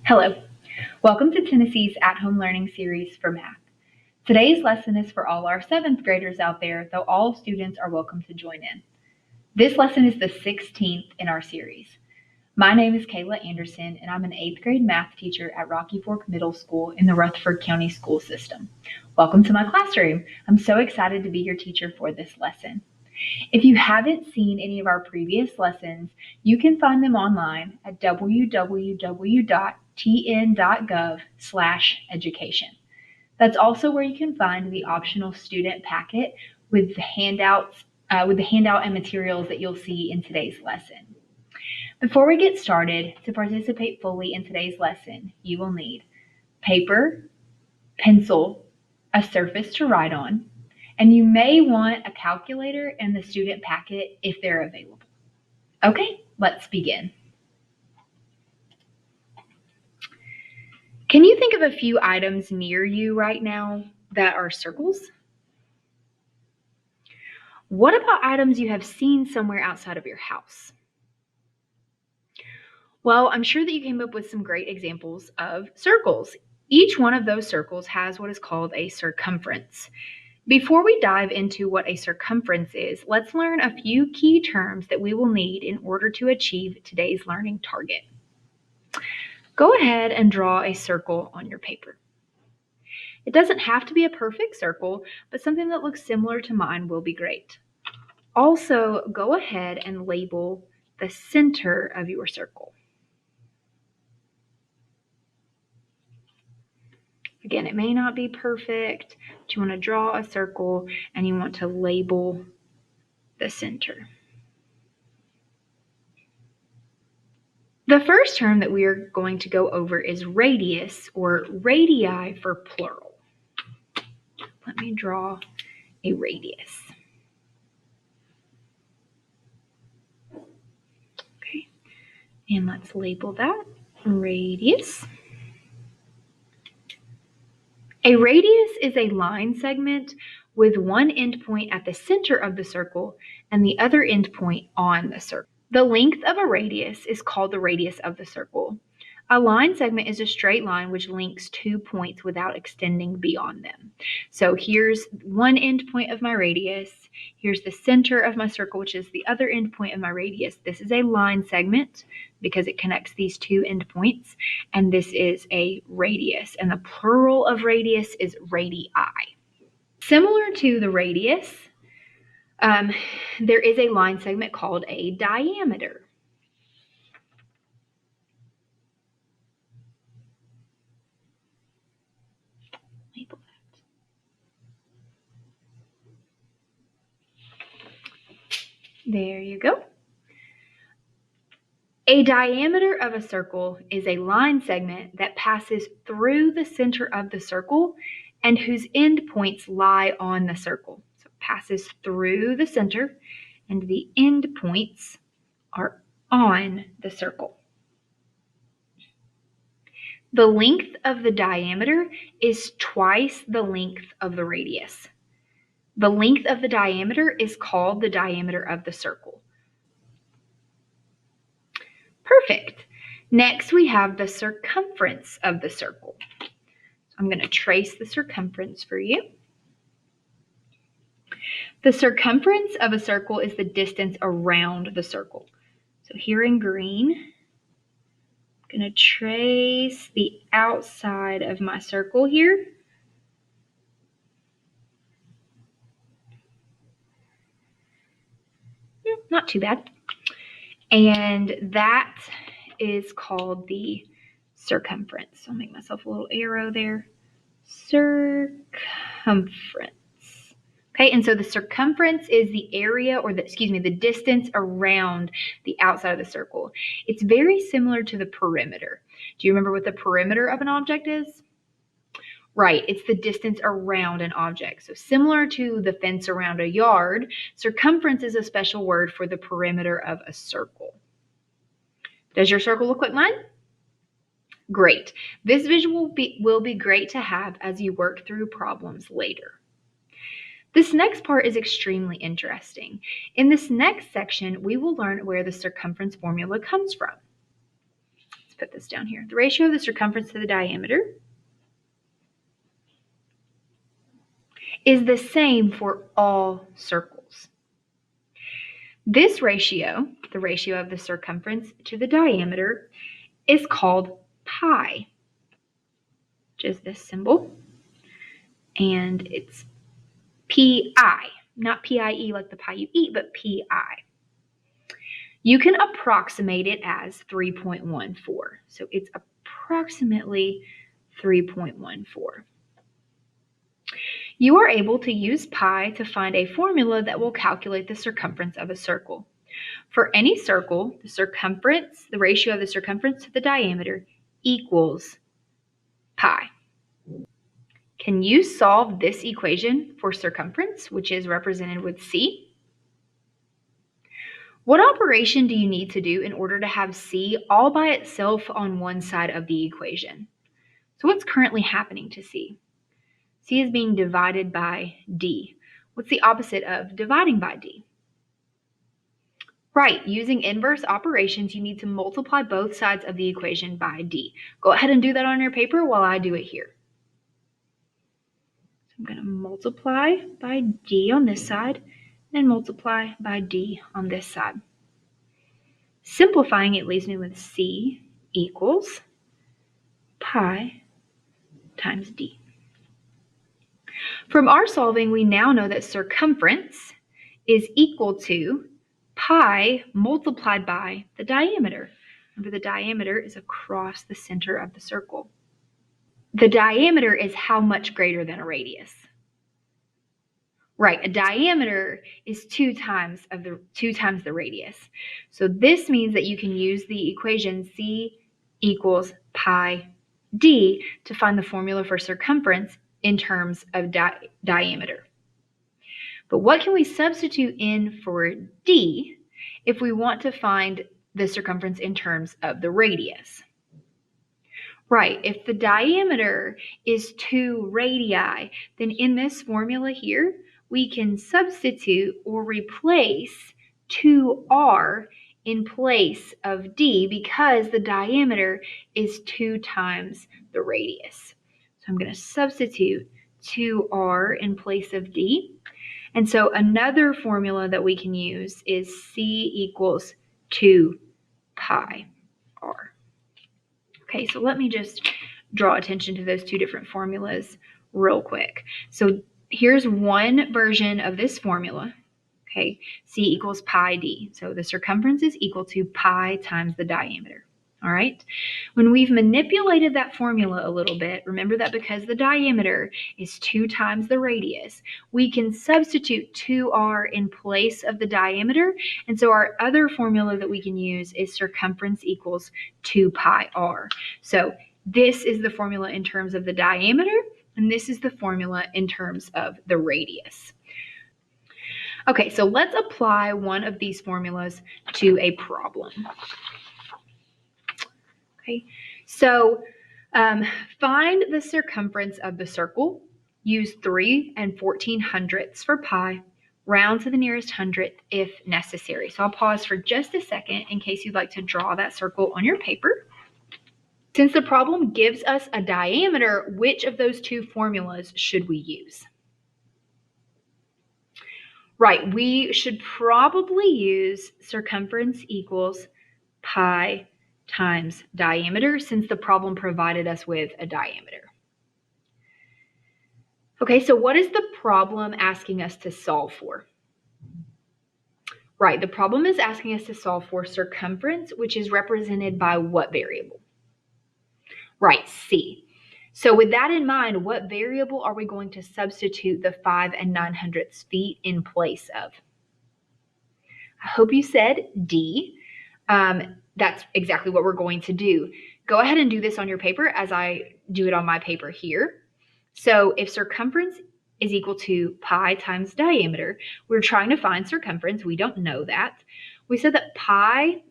Hello, welcome to Tennessee's At-Home Learning Series for Math. Today's lesson is for all our 7th graders out there, though all students are welcome to join in. This lesson is the 16th in our series. My name is Kayla Anderson, and I'm an 8th grade math teacher at Rocky Fork Middle School in the Rutherford County School System. Welcome to my classroom. I'm so excited to be your teacher for this lesson. If you haven't seen any of our previous lessons, you can find them online at www.tn.gov/education. That's also where you can find the optional student packet with the handout and materials that you'll see in today's lesson. Before we get started, to participate fully in today's lesson, you will need paper, pencil, a surface to write on, and you may want a calculator and the student packet if they're available. Okay, let's begin. Can you think of a few items near you right now that are circles? What about items you have seen somewhere outside of your house? Well, I'm sure that you came up with some great examples of circles. Each one of those circles has what is called a circumference. Before we dive into what a circumference is, let's learn a few key terms that we will need in order to achieve today's learning target. Go ahead and draw a circle on your paper. It doesn't have to be a perfect circle, but something that looks similar to mine will be great. Also, go ahead and label the center of your circle. Again, it may not be perfect, but you want to draw a circle and you want to label the center. The first term that we are going to go over is radius, or radii for plural. Let me draw a radius. Okay, and let's label that radius. A radius is a line segment with one endpoint at the center of the circle and the other endpoint on the circle. The length of a radius is called the radius of the circle. A line segment is a straight line which links 2 points without extending beyond them. So here's one endpoint of my radius. Here's the center of my circle, which is the other endpoint of my radius. This is a line segment because it connects these 2 endpoints, and this is a radius, and the plural of radius is radii. Similar to the radius, there is a line segment called a diameter. Label that. There you go. A diameter of a circle is a line segment that passes through the center of the circle and whose endpoints lie on the circle. So it passes through the center and the endpoints are on the circle. The length of the diameter is twice the length of the radius. The length of the diameter is called the diameter of the circle. Perfect. Next, we have the circumference of the circle. I'm going to trace the circumference for you. The circumference of a circle is the distance around the circle. So here in green, I'm going to trace the outside of my circle here. Not too bad. And that is called the circumference. I'll make myself a little arrow there. Circumference. Okay, and so the circumference is the area, or the distance around the outside of the circle. It's very similar to the perimeter. Do you remember what the perimeter of an object is? Right, it's the distance around an object. So similar to the fence around a yard, circumference is a special word for the perimeter of a circle. Does your circle look like mine? Great. This visual will be great to have as you work through problems later. This next part is extremely interesting. In this next section, we will learn where the circumference formula comes from. Let's put this down here. The ratio of the circumference to the diameter is the same for all circles. This ratio, the ratio of the circumference to the diameter, is called pi, which is this symbol, and it's pi, not PIE like the pie you eat, but pi. You can approximate it as 3.14, so it's approximately 3.14. You are able to use pi to find a formula that will calculate the circumference of a circle. For any circle, the circumference, the ratio of the circumference to the diameter equals pi. Can you solve this equation for circumference, which is represented with C? What operation do you need to do in order to have C all by itself on one side of the equation? So what's currently happening to C? C is being divided by D. What's the opposite of dividing by D? Right, using inverse operations, you need to multiply both sides of the equation by D. Go ahead and do that on your paper while I do it here. So I'm going to multiply by D on this side, and multiply by D on this side. Simplifying, it leaves me with C equals pi times D. From our solving, we now know that circumference is equal to pi multiplied by the diameter. Remember, the diameter is across the center of the circle. The diameter is how much greater than a radius? Right, a diameter is two times the radius. So this means that you can use the equation C equals pi D to find the formula for circumference in terms of diameter. But what can we substitute in for D if we want to find the circumference in terms of the radius? Right, if the diameter is 2 radii, then in this formula here, we can substitute or replace 2r in place of D because the diameter is 2 times the radius. So I'm going to substitute 2r in place of D. And so another formula that we can use is C equals 2 pi r. Okay, so let me just draw attention to those two different formulas real quick. So here's one version of this formula. Okay, C equals pi d. So the circumference is equal to pi times the diameter. All right, when we've manipulated that formula a little bit, remember that because the diameter is 2 times the radius, we can substitute 2r in place of the diameter. And so our other formula that we can use is circumference equals 2 pi r. So this is the formula in terms of the diameter, and this is the formula in terms of the radius. Okay, so let's apply one of these formulas to a problem. Okay, so find the circumference of the circle, use 3 14/100ths for pi, round to the nearest hundredth if necessary. So I'll pause for just a second in case you'd like to draw that circle on your paper. Since the problem gives us a diameter, which of those two formulas should we use? Right, we should probably use circumference equals pi times diameter since the problem provided us with a diameter. Okay, so what is the problem asking us to solve for? Right, the problem is asking us to solve for circumference, which is represented by what variable? Right, C. So with that in mind, what variable are we going to substitute the 5 900ths feet in place of? I hope you said D. That's exactly what we're going to do. Go ahead and do this on your paper as I do it on my paper here. So if circumference is equal to pi times diameter, we're trying to find circumference. We don't know that. We said that pi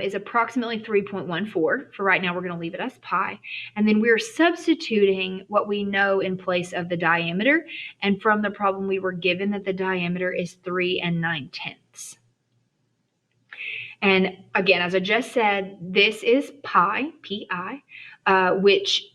is approximately 3.14. For right now, we're going to leave it as pi. And then we're substituting what we know in place of the diameter. And from the problem, we were given that the diameter is 3 9/10. And again, as I just said, this is pi, P-I, which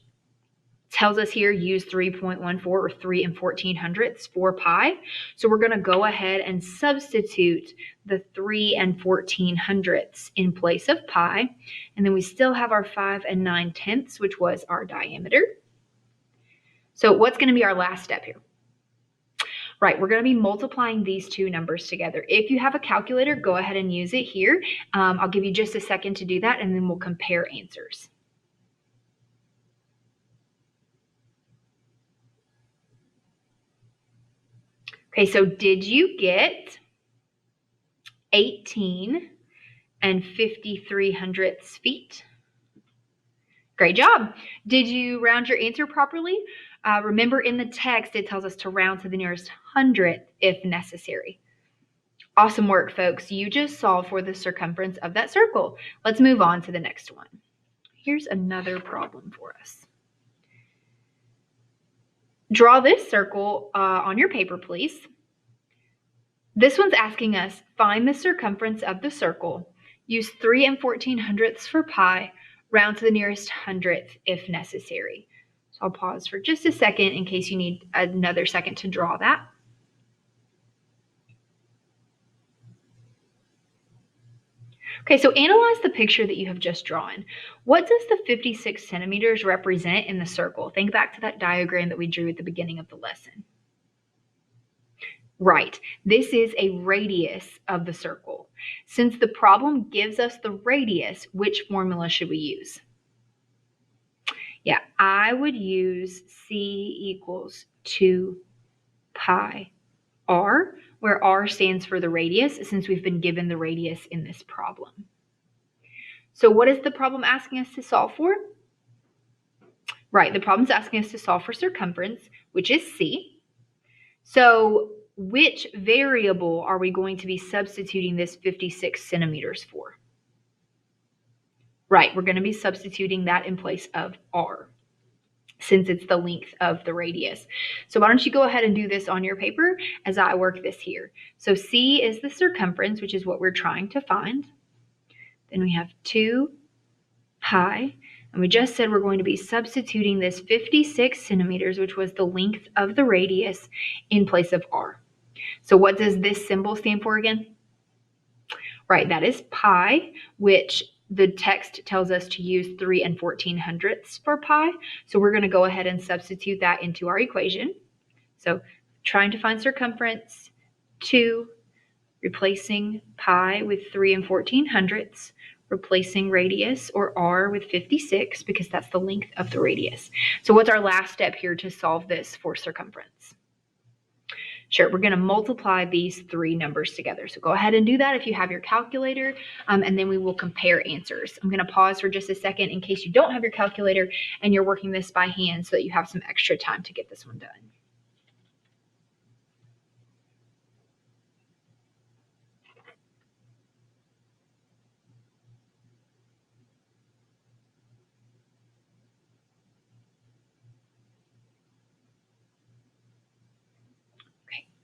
tells us here use 3.14 or 3 and 1400ths for pi. So we're going to go ahead and substitute the 3 and 1400ths in place of pi. And then we still have our 5 and 9/10ths, which was our diameter. So what's going to be our last step here? Right, we're going to be multiplying these two numbers together. If you have a calculator, go ahead and use it here. I'll give you just a second to do that, and then we'll compare answers. Okay, so did you get 18 and 53/100 feet? Great job. Did you round your answer properly? Remember, in the text, it tells us to round to the nearest hundredth if necessary. Awesome work, folks. You just solved for the circumference of that circle. Let's move on to the next one. Here's another problem for us. Draw this circle on your paper, please. This one's asking us, find the circumference of the circle. Use 3 and 1400ths for pi. Round to the nearest hundredth if necessary. So I'll pause for just a second in case you need another second to draw that. Okay, so analyze the picture that you have just drawn. What does the 56 centimeters represent in the circle? Think back to that diagram that we drew at the beginning of the lesson. Right, this is a radius of the circle. Since the problem gives us the radius, which formula should we use? Yeah, I would use C equals 2 pi r, where r stands for the radius, since we've been given the radius in this problem. So what is the problem asking us to solve for? Right, the problem's asking us to solve for circumference, which is C. So which variable are we going to be substituting this 56 centimeters for? Right, we're going to be substituting that in place of r, since it's the length of the radius. So why don't you go ahead and do this on your paper as I work this here. So C is the circumference, which is what we're trying to find. Then we have 2 pi, and we just said we're going to be substituting this 56 centimeters, which was the length of the radius, in place of r. So what does this symbol stand for again? Right, that is pi, which the text tells us to use 3 and 1400ths for pi. So we're going to go ahead and substitute that into our equation. So trying to find circumference, 2, replacing pi with 3 and 1400ths, replacing radius, or r, with 56, because that's the length of the radius. So what's our last step here to solve this for circumference? Sure, we're going to multiply these three numbers together. So go ahead and do that if you have your calculator, and then we will compare answers. I'm going to pause for just a second in case you don't have your calculator and you're working this by hand so that you have some extra time to get this one done.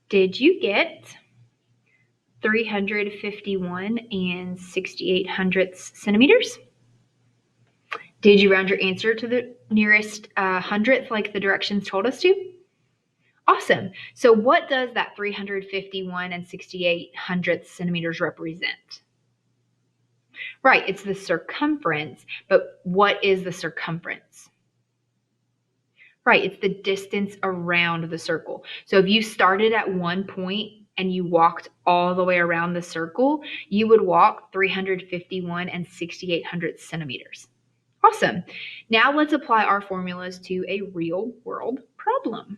Did you get 351 and 68/100 centimeters? Did you round your answer to the nearest hundredth like the directions told us to? Awesome. So what does that 351 and 68/100 centimeters represent? Right, it's the circumference, but what is the circumference? Right, it's the distance around the circle. So if you started at one point and you walked all the way around the circle, you would walk 351 and 68/100 centimeters. Awesome. Now let's apply our formulas to a real world problem.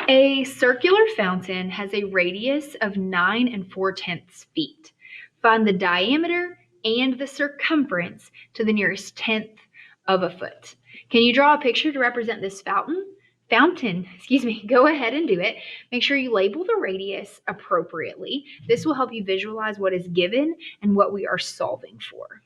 A circular fountain has a radius of 9 and 4/10 feet. Find the diameter and the circumference to the nearest tenth of a foot. Can you draw a picture to represent this fountain? Go ahead and do it. Make sure you label the radius appropriately. This will help you visualize what is given and what we are solving for.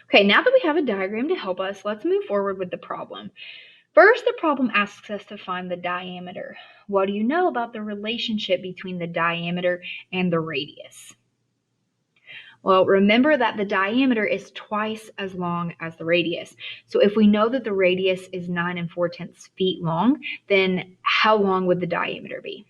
Okay, now that we have a diagram to help us, let's move forward with the problem. First, the problem asks us to find the diameter. What do you know about the relationship between the diameter and the radius? Well, remember that the diameter is twice as long as the radius. So if we know that the radius is 9 4/10 feet long, then how long would the diameter be?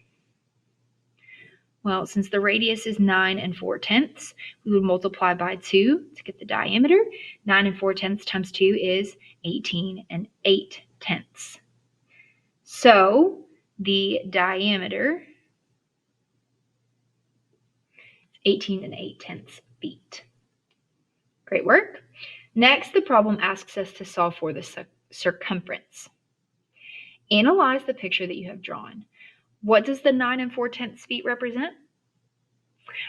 Well, since the radius is 9 4/10, we would multiply by 2 to get the diameter. 9 4/10 times 2 is 18 8/10. So the diameter is 18 8/10 feet. Great work. Next, the problem asks us to solve for the circumference. Analyze the picture that you have drawn. What does the 9 4/10 feet represent?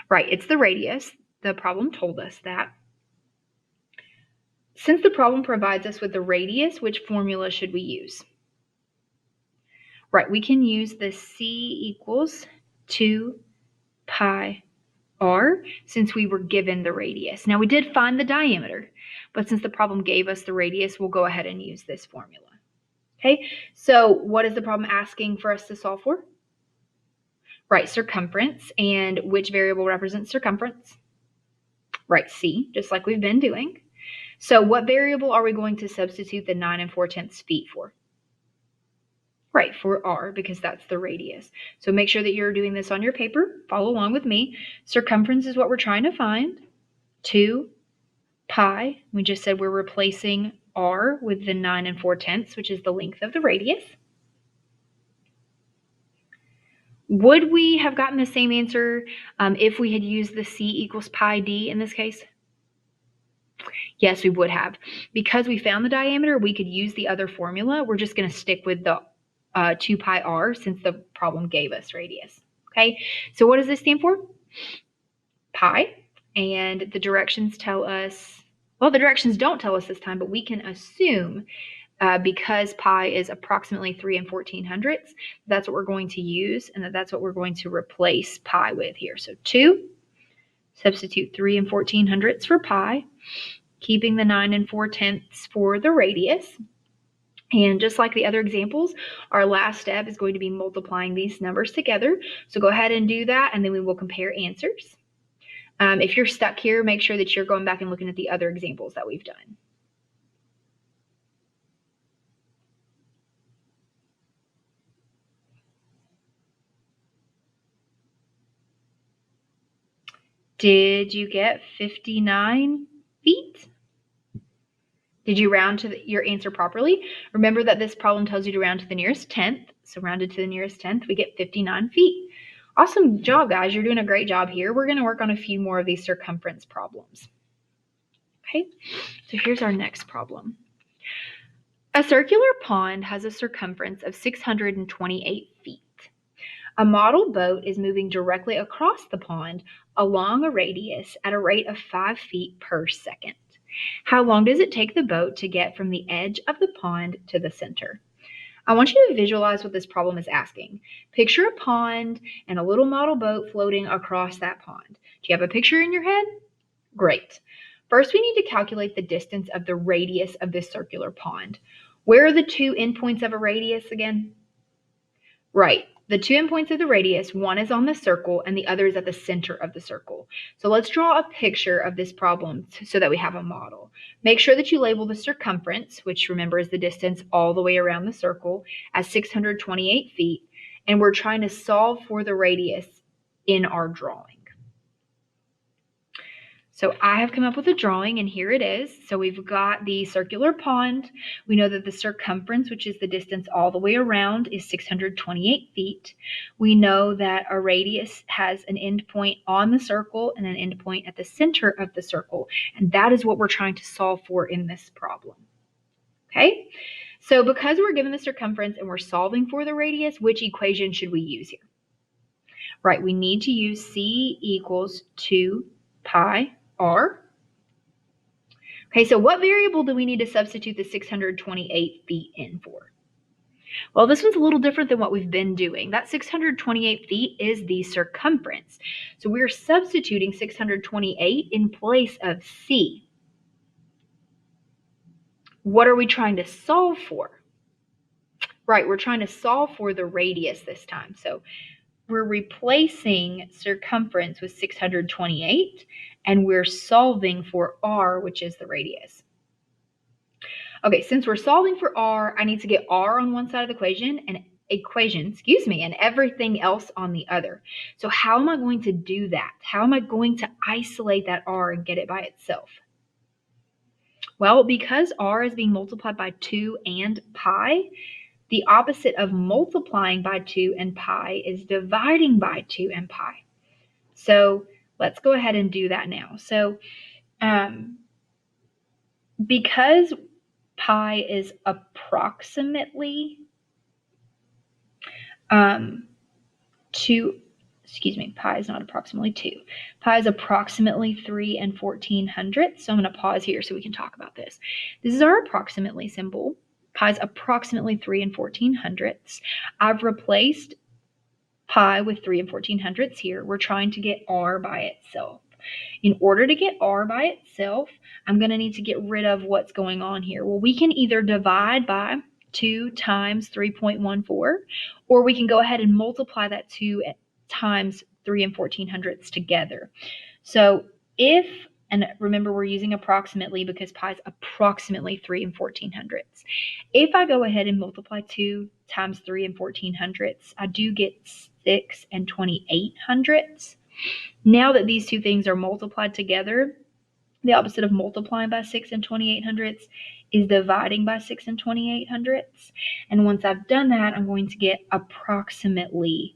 Right, it's the radius. The problem told us that. Since the problem provides us with the radius, which formula should we use? Right, we can use the c equals 2 pi r since we were given the radius. Now we did find the diameter, but since the problem gave us the radius, we'll go ahead and use this formula. Okay, so what is the problem asking for us to solve for? Right, circumference. And which variable represents circumference? Right, c, just like we've been doing. So what variable are we going to substitute the 9 4/10 feet for? Right, for r, because that's the radius. So make sure that you're doing this on your paper. Follow along with me. Circumference is what we're trying to find. 2 pi. We just said we're replacing r with the 9 4/10, which is the length of the radius. Would we have gotten the same answer if we had used the c equals pi d in this case? Yes, we would have. Because we found the diameter, we could use the other formula. We're just going to stick with the 2 pi r since the problem gave us radius. Okay, so what does this stand for? Pi. And the directions tell us, well, the directions don't tell us this time, but we can assume because pi is approximately 3 1400, that's what we're going to use, and that's what we're going to replace pi with here. So 2, substitute 3 1400 for pi, keeping the 9 4/10 for the radius. And just like the other examples, our last step is going to be multiplying these numbers together. So go ahead and do that, and then we will compare answers. If you're stuck here, make sure that you're going back and looking at the other examples that we've done. Did you get 59 feet? Did you round to your answer properly? Remember that this problem tells you to round to the nearest tenth. So rounded to the nearest tenth, we get 59 feet. Awesome job, guys. You're doing a great job here. We're going to work on a few more of these circumference problems. Okay, so here's our next problem. A circular pond has a circumference of 628 feet. A model boat is moving directly across the pond along a radius at a rate of 5 feet per second. How long does it take the boat to get from the edge of the pond to the center? I want you to visualize what this problem is asking. Picture a pond and a little model boat floating across that pond. Do you have a picture in your head? Great. First, we need to calculate the distance of the radius of this circular pond. Where are the two endpoints of a radius again? Right. The two endpoints of the radius, one is on the circle and the other is at the center of the circle. So let's draw a picture of this problem so that we have a model. Make sure that you label the circumference, which remember is the distance all the way around the circle, as 628 feet. And we're trying to solve for the radius in our drawing. So I have come up with a drawing, and here it is. So we've got the circular pond. We know that the circumference, which is the distance all the way around, is 628 feet. We know that a radius has an endpoint on the circle and an endpoint at the center of the circle, and that is what we're trying to solve for in this problem. Okay? So because we're given the circumference and we're solving for the radius, which equation should we use here? Right, we need to use c equals 2 pi r. Okay, so what variable do we need to substitute the 628 feet in for? Well, this one's a little different than what we've been doing. That 628 feet is the circumference. So we're substituting 628 in place of c. What are we trying to solve for? Right, we're trying to solve for the radius this time. So we're replacing circumference with 628, and we're solving for r, which is the radius. Okay, since we're solving for r, I need to get r on one side of the equation and everything else on the other. So how am I going to do that? How am I going to isolate that r and get it by itself? Well, because r is being multiplied by 2 and pi, the opposite of multiplying by 2 and pi is dividing by 2 and pi. So let's go ahead and do that now. So because pi is approximately pi is not approximately 2. Pi is approximately 3 and 1400. So I'm going to pause here so we can talk about this. This is our approximately symbol. Pi is approximately 3 and 1400. I've replaced pi with 3 and 1400 here. We're trying to get r by itself. In order to get r by itself, I'm going to need to get rid of what's going on here. Well, we can either divide by 2 times 3.14, or we can go ahead and multiply that 2 times 3 and 1400 together. So if, and remember we're using approximately because pi is approximately 3 and 1400. If I go ahead and multiply 2 times 3 and 1400, I do get 6 and 2800. Now that these two things are multiplied together, the opposite of multiplying by 6 and 2800 is dividing by 6 and 2800. And once I've done that, I'm going to get approximately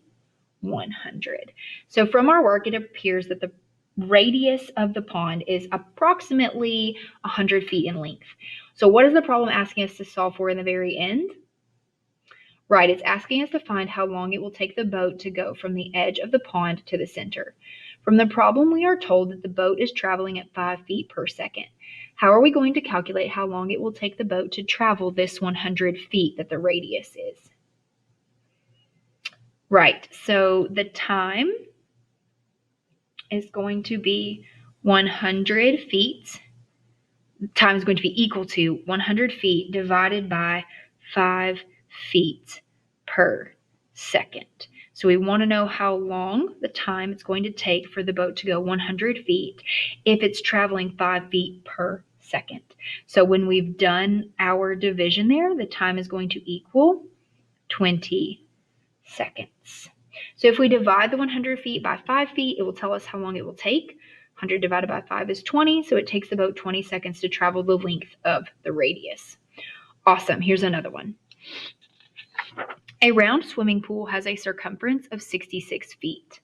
100. So from our work, it appears that the radius of the pond is approximately 100 feet in length. So what is the problem asking us to solve for in the very end? Right, it's asking us to find how long it will take the boat to go from the edge of the pond to the center. From the problem, we are told that the boat is traveling at 5 feet per second. How are we going to calculate how long it will take the boat to travel this 100 feet that the radius is? Right, so the time is going to be 100 feet. Time is going to be equal to 100 feet divided by 5 feet per second. So we want to know how long the time it's going to take for the boat to go 100 feet if it's traveling 5 feet per second. So when we've done our division there, the time is going to equal 20 seconds. So if we divide the 100 feet by 5 feet, it will tell us how long it will take. 100 divided by 5 is 20, so it takes the boat 20 seconds to travel the length of the radius. Awesome, here's another one. A round swimming pool has a circumference of 66 feet.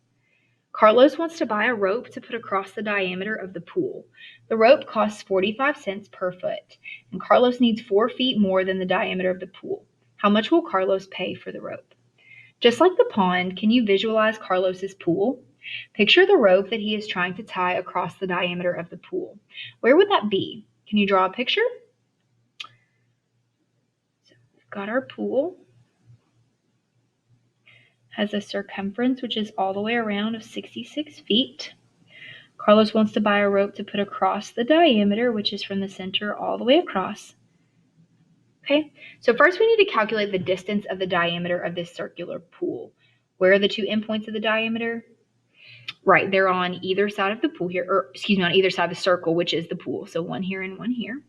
Carlos wants to buy a rope to put across the diameter of the pool. The rope costs 45 cents per foot, and Carlos needs 4 feet more than the diameter of the pool. How much will Carlos pay for the rope? Just like the pond, can you visualize Carlos's pool? Picture the rope that he is trying to tie across the diameter of the pool. Where would that be? Can you draw a picture? So we've got our pool. Has a circumference which is all the way around of 66 feet. Carlos wants to buy a rope to put across the diameter, which is from the center all the way across. Okay, so first we need to calculate the distance of the diameter of this circular pool. Where are the two endpoints of the diameter? Right, they're on either side of the pool here, or excuse me, on either side of the circle, which is the pool. So one here and one here.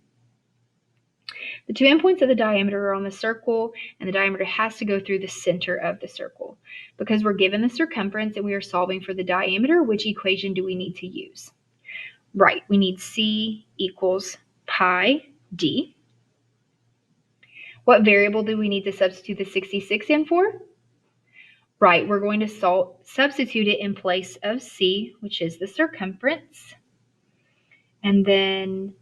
The two endpoints of the diameter are on the circle, and the diameter has to go through the center of the circle. Because we're given the circumference and we are solving for the diameter, which equation do we need to use? Right, we need C equals pi d. What variable do we need to substitute the 66 in for? Right, we're going to substitute it in place of C, which is the circumference. And then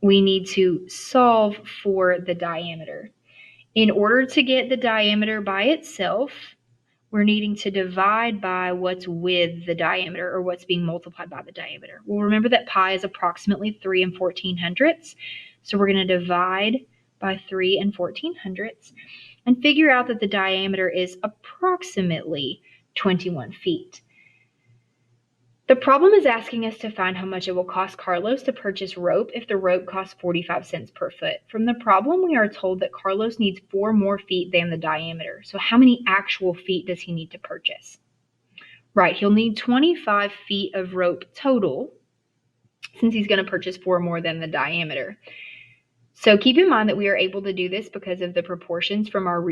we need to solve for the diameter. In order to get the diameter by itself, we're needing to divide by what's with the diameter, or what's being multiplied by the diameter. Well, remember that pi is approximately 3 and 1400. So we're going to divide by 3 and 1400 and figure out that the diameter is approximately 21 feet. The problem is asking us to find how much it will cost Carlos to purchase rope if the rope costs 45 cents per foot. From the problem, we are told that Carlos needs 4 more feet than the diameter. So how many actual feet does he need to purchase? Right, he'll need 25 feet of rope total since he's going to purchase 4 more than the diameter. So keep in mind that we are able to do this because of the proportions from our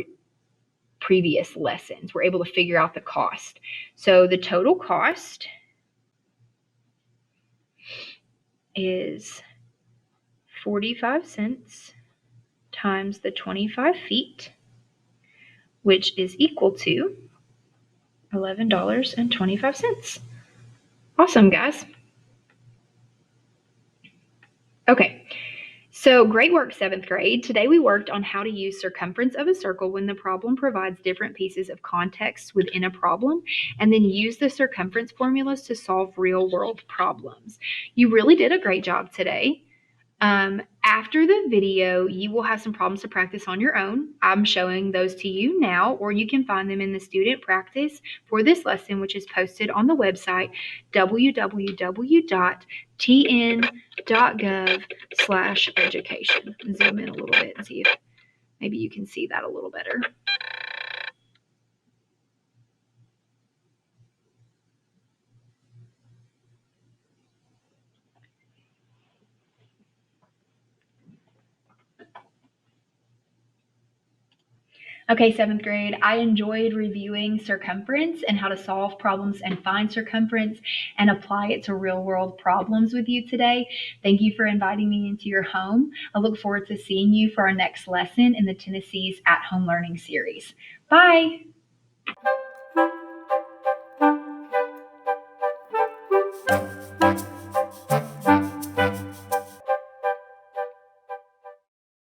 previous lessons. We're able to figure out the cost. So the total cost is 45 cents times the 25 feet, which is equal to $11.25. Awesome, guys. Okay, so great work, 7th grade. Today we worked on how to use circumference of a circle when the problem provides different pieces of context within a problem, and then use the circumference formulas to solve real-world problems. You really did a great job today. After the video, you will have some problems to practice on your own. I'm showing those to you now, or you can find them in the student practice for this lesson, which is posted on the website www.tn.gov/education. Zoom in a little bit and see if maybe you can see that a little better. Okay, 7th grade, I enjoyed reviewing circumference and how to solve problems and find circumference and apply it to real-world problems with you today. Thank you for inviting me into your home. I look forward to seeing you for our next lesson in the Tennessee's At Home Learning series. Bye!